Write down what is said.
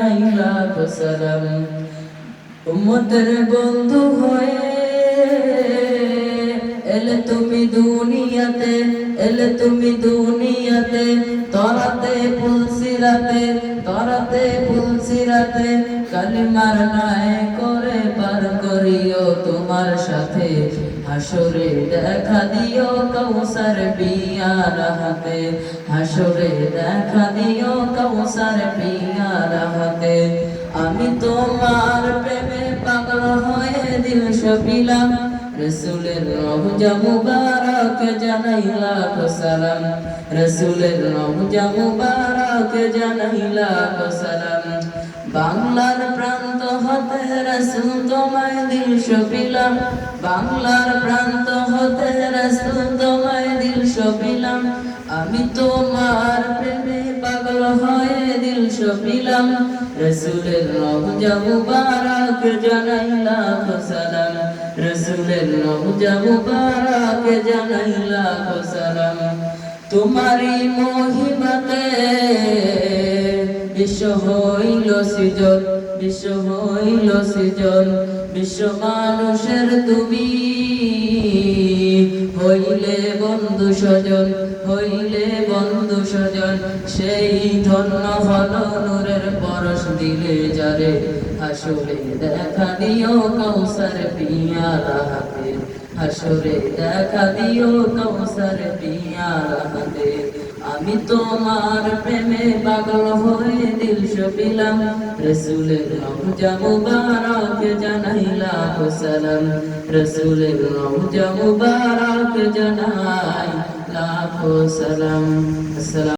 জানাই লাখ সালাম। উম্মতের বন্ধু হয়ে এলে তুমি দুনিয়াতে, এলে তুমি দুনিয়াতে, তরাতে পুলসিরাতে, তরাতে পুলসিরাতে, কালিমার নাই করে পার করিও তোমার সাথে, হাসরে দেখা দিও কাউসার পিয়ার হাতে, হাসরে দেখা দিও কাউসার পিয়ার হাতে। আমি তোমার প্রেমে পাগল হয়ে দিল সপিলাম, রসুলের রওজা মুবারক জানাই লাখ সালাম, রসুলের রওজা মুবারক জানাই লাখ সালাম। বাংলার প্রান্ত হতে রসুল তোমায় দিল সপিলাম, বাংলার প্রান্ত হতে রসুল তোমায় দিল সপিলাম। আমি তোমার প্রেমে পাগল হয়ে দিল সপিলাম, রসুলের রওজা মুবারক জানাই লাখ সালাম, রসুলের রওজা মুবারক জানাই লাখ সালাম। তোমারই মহিমাতে বিশ্ব হইল সৃজন, বিশ্ব হইল সৃজন, বিশ্ব মানুষের তুমি হইলে বন্ধু স্বজন, হইলে বন্ধু স্বজন। সেই ধন্য হলো নূরের পরশ দিলে যারে, হাসরে দেখা দিও কাউসার পিয়ার হাতে, হাসরে দেখা দিও কাউসার পিয়ার হাতে। আমি তোমার প্রেমে পাগল হয়ে দিল সপিলাম, রসুলের রওজা মুবারক জানাই লাখ সালাম, রসুলের রওজা মুবারক জানাই লাখ সালাম।